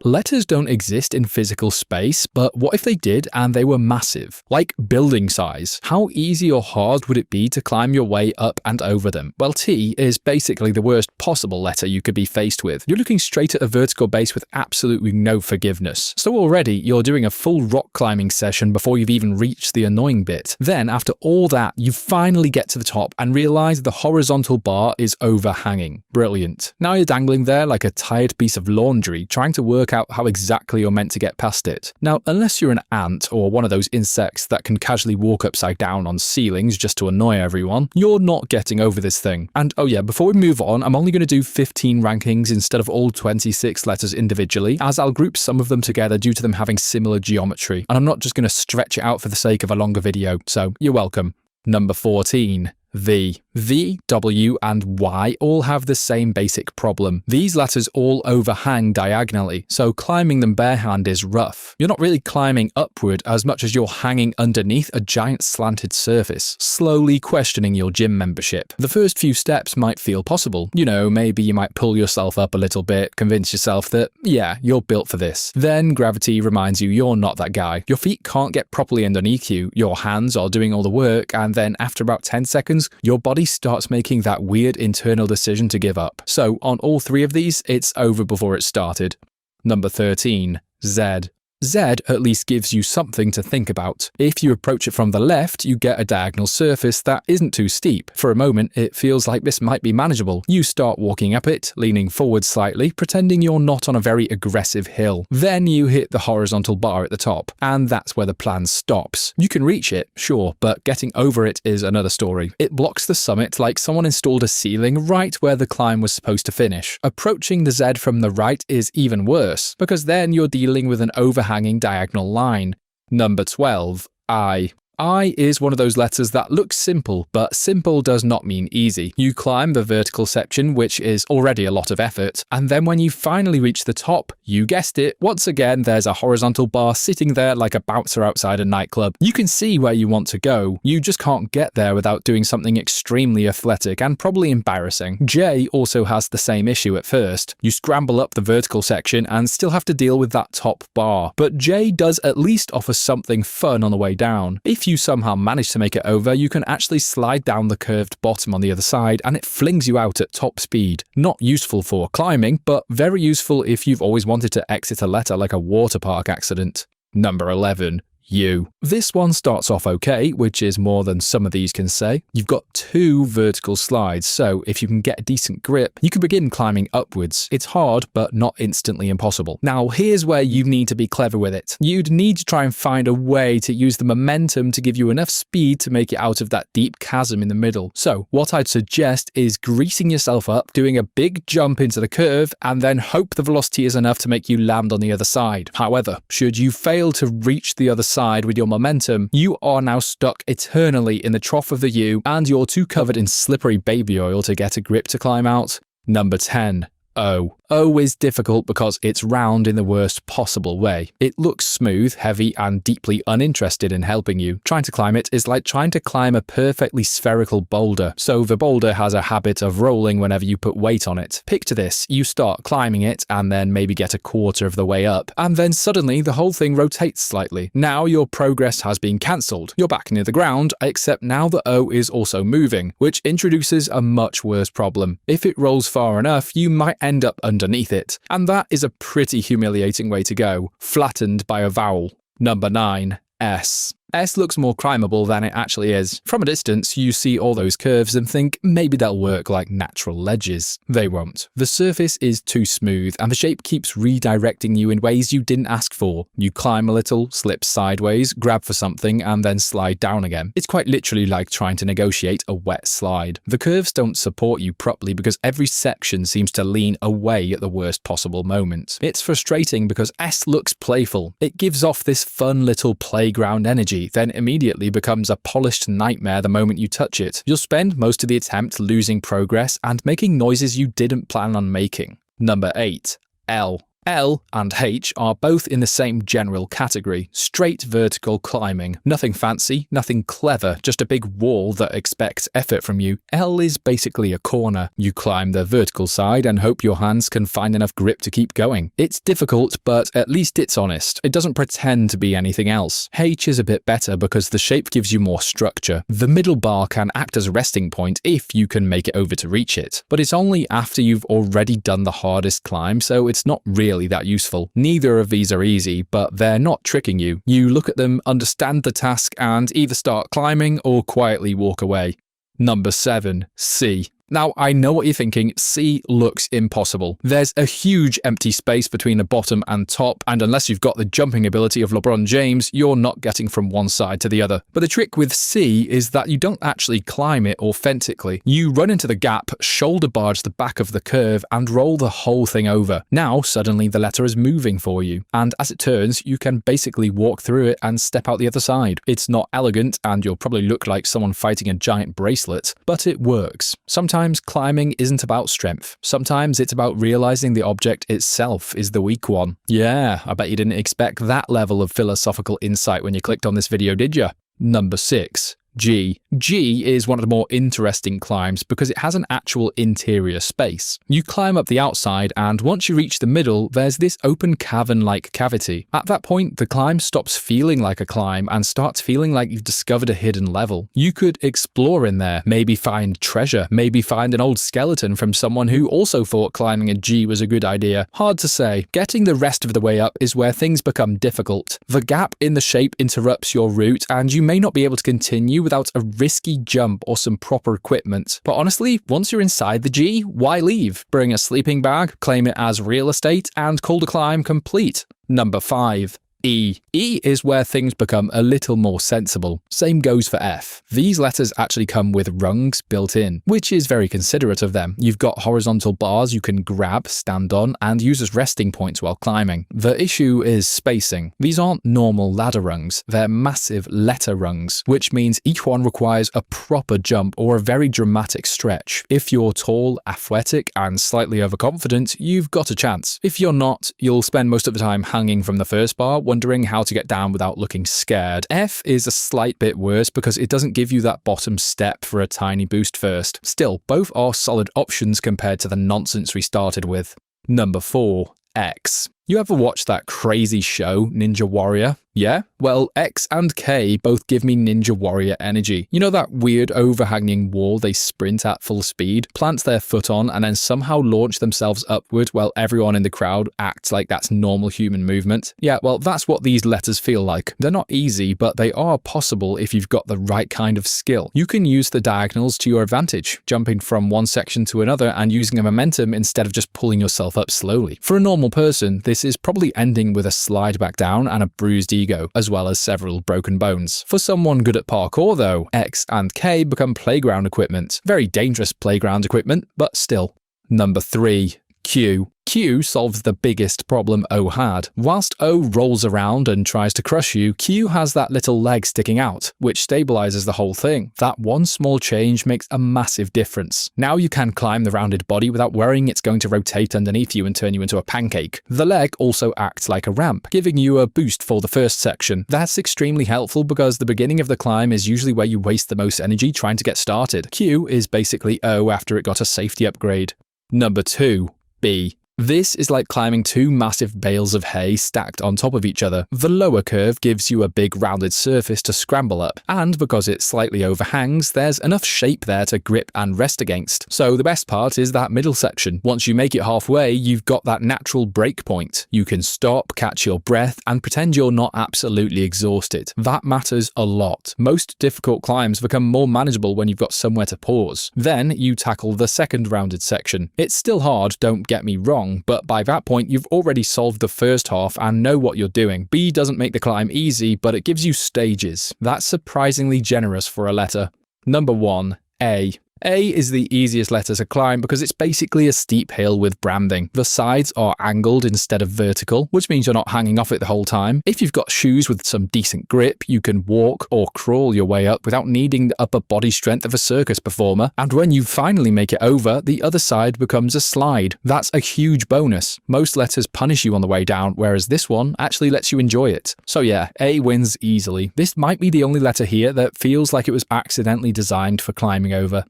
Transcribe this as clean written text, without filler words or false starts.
Letters don't exist in physical space, but what if they did and they were massive? Like building size. How easy or hard would it be to climb your way up and over them? Well, T is basically the worst possible letter you could be faced with. You're looking straight at a vertical base with absolutely no forgiveness. So already, you're doing a full rock climbing session before you've even reached the annoying bit. Then, after all that, you finally get to the top and realize the horizontal bar is overhanging. Brilliant. Now you're dangling there like a tired piece of laundry, trying to work out how exactly you're meant to get past it. Now, unless you're an ant or one of those insects that can casually walk upside down on ceilings just to annoy everyone, you're not getting over this thing. And oh yeah, before we move on, I'm only going to do 15 rankings instead of all 26 letters individually, as I'll group some of them together due to them having similar geometry, and I'm not just going to stretch it out for the sake of a longer video, so you're welcome. Number 14. V. V, W, and Y all have the same basic problem. These letters all overhang diagonally, so climbing them barehand is rough. You're not really climbing upward as much as you're hanging underneath a giant slanted surface, slowly questioning your gym membership. The first few steps might feel possible. You know, maybe you might pull yourself up a little bit, convince yourself that, yeah, you're built for this. Then gravity reminds you you're not that guy. Your feet can't get properly underneath you, your hands are doing all the work, and then after about 10 seconds, your body starts making that weird internal decision to give up. So on all three of these, it's over before it started. Number 13. Z. Z at least gives you something to think about. If you approach it from the left, you get a diagonal surface that isn't too steep. For a moment, it feels like this might be manageable. You start walking up it, leaning forward slightly, pretending you're not on a very aggressive hill. Then you hit the horizontal bar at the top, and that's where the plan stops. You can reach it, sure, but getting over it is another story. It blocks the summit like someone installed a ceiling right where the climb was supposed to finish. Approaching the Z from the right is even worse, because then you're dealing with an overhanging diagonal line. Number 12. I. I is one of those letters that looks simple, but simple does not mean easy. You climb the vertical section, which is already a lot of effort, and then when you finally reach the top, you guessed it, once again there's a horizontal bar sitting there like a bouncer outside a nightclub. You can see where you want to go, you just can't get there without doing something extremely athletic and probably embarrassing. J also has the same issue at first. You scramble up the vertical section and still have to deal with that top bar, but J does at least offer something fun on the way down. If you somehow manage to make it over, you can actually slide down the curved bottom on the other side and it flings you out at top speed. Not useful for climbing, but very useful if you've always wanted to exit a letter like a water park accident. Number 11. U. This one starts off okay, which is more than some of these can say. You've got two vertical slides, so if you can get a decent grip, you can begin climbing upwards. It's hard, but not instantly impossible. Now, here's where you need to be clever with it. You'd need to try and find a way to use the momentum to give you enough speed to make it out of that deep chasm in the middle. So, what I'd suggest is greasing yourself up, doing a big jump into the curve, and then hope the velocity is enough to make you land on the other side. However, should you fail to reach the other side with your momentum, you are now stuck eternally in the trough of the U and you're too covered in slippery baby oil to get a grip to climb out. Number 10. O. O is difficult because it's round in the worst possible way. It looks smooth, heavy, and deeply uninterested in helping you. Trying to climb it is like trying to climb a perfectly spherical boulder, so the boulder has a habit of rolling whenever you put weight on it. Picture this, you start climbing it and then maybe get a quarter of the way up, and then suddenly the whole thing rotates slightly. Now your progress has been cancelled. You're back near the ground, except now the O is also moving, which introduces a much worse problem. If it rolls far enough, you might end up underneath it, and that is a pretty humiliating way to go, flattened by a vowel. Number 9. S. S looks more climbable than it actually is. From a distance, you see all those curves and think maybe they'll work like natural ledges. They won't. The surface is too smooth and the shape keeps redirecting you in ways you didn't ask for. You climb a little, slip sideways, grab for something, and then slide down again. It's quite literally like trying to negotiate a wet slide. The curves don't support you properly because every section seems to lean away at the worst possible moment. It's frustrating because S looks playful. It gives off this fun little playground energy, then immediately becomes a polished nightmare the moment you touch it. You'll spend most of the attempt losing progress and making noises you didn't plan on making. Number 8. L. L and H are both in the same general category, straight vertical climbing. Nothing fancy, nothing clever, just a big wall that expects effort from you. L is basically a corner. You climb the vertical side and hope your hands can find enough grip to keep going. It's difficult, but at least it's honest. It doesn't pretend to be anything else. H is a bit better because the shape gives you more structure. The middle bar can act as a resting point if you can make it over to reach it, but it's only after you've already done the hardest climb, so it's not really that useful. Neither of these are easy, but they're not tricking you. You look at them, understand the task, and either start climbing or quietly walk away. Number 7. C. Now, I know what you're thinking, C looks impossible. There's a huge empty space between the bottom and top, and unless you've got the jumping ability of LeBron James, you're not getting from one side to the other. But the trick with C is that you don't actually climb it authentically. You run into the gap, shoulder barge the back of the curve, and roll the whole thing over. Now, suddenly the letter is moving for you, and as it turns, you can basically walk through it and step out the other side. It's not elegant, and you'll probably look like someone fighting a giant bracelet, but it works. Sometimes climbing isn't about strength. Sometimes it's about realizing the object itself is the weak one. Yeah, I bet you didn't expect that level of philosophical insight when you clicked on this video, did you? Number 6. G. G is one of the more interesting climbs because it has an actual interior space. You climb up the outside, and once you reach the middle, there's this open cavern-like cavity. At that point, the climb stops feeling like a climb and starts feeling like you've discovered a hidden level. You could explore in there, maybe find treasure, maybe find an old skeleton from someone who also thought climbing a G was a good idea. Hard to say. Getting the rest of the way up is where things become difficult. The gap in the shape interrupts your route, and you may not be able to continue without a risky jump or some proper equipment. But honestly, once you're inside the G, why leave? Bring a sleeping bag, claim it as real estate, and call the climb complete. Number 5. E. E is where things become a little more sensible. Same goes for F. These letters actually come with rungs built in, which is very considerate of them. You've got horizontal bars you can grab, stand on, and use as resting points while climbing. The issue is spacing. These aren't normal ladder rungs, they're massive letter rungs, which means each one requires a proper jump or a very dramatic stretch. If you're tall, athletic, and slightly overconfident, you've got a chance. If you're not, you'll spend most of the time hanging from the first bar, wondering how to get down without looking scared. F is a slight bit worse because it doesn't give you that bottom step for a tiny boost first. Still, both are solid options compared to the nonsense we started with. Number 4. X. You ever watch that crazy show, Ninja Warrior? Yeah? Well, X and K both give me Ninja Warrior energy. You know that weird overhanging wall they sprint at full speed, plant their foot on, and then somehow launch themselves upward while everyone in the crowd acts like that's normal human movement? Yeah, well, that's what these letters feel like. They're not easy, but they are possible if you've got the right kind of skill. You can use the diagonals to your advantage, jumping from one section to another and using a momentum instead of just pulling yourself up slowly. For a normal person, this is probably ending with a slide back down and a bruised ego, as well as several broken bones. For someone good at parkour though, X and K become playground equipment. Very dangerous playground equipment, but still. Number 3. Q. Q solves the biggest problem O had. Whilst O rolls around and tries to crush you, Q has that little leg sticking out, which stabilizes the whole thing. That one small change makes a massive difference. Now you can climb the rounded body without worrying it's going to rotate underneath you and turn you into a pancake. The leg also acts like a ramp, giving you a boost for the first section. That's extremely helpful because the beginning of the climb is usually where you waste the most energy trying to get started. Q is basically O after it got a safety upgrade. Number 2. B. This is like climbing two massive bales of hay stacked on top of each other. The lower curve gives you a big rounded surface to scramble up, and because it slightly overhangs, there's enough shape there to grip and rest against. So the best part is that middle section. Once you make it halfway, you've got that natural break point. You can stop, catch your breath, and pretend you're not absolutely exhausted. That matters a lot. Most difficult climbs become more manageable when you've got somewhere to pause. Then you tackle the second rounded section. It's still hard, don't get me wrong, but by that point you've already solved the first half and know what you're doing. B doesn't make the climb easy, but it gives you stages. That's surprisingly generous for a letter. Number 1. A. A is the easiest letter to climb because it's basically a steep hill with branding. The sides are angled instead of vertical, which means you're not hanging off it the whole time. If you've got shoes with some decent grip, you can walk or crawl your way up without needing the upper body strength of a circus performer. And when you finally make it over, the other side becomes a slide. That's a huge bonus. Most letters punish you on the way down, whereas this one actually lets you enjoy it. So yeah, A wins easily. This might be the only letter here that feels like it was accidentally designed for climbing over.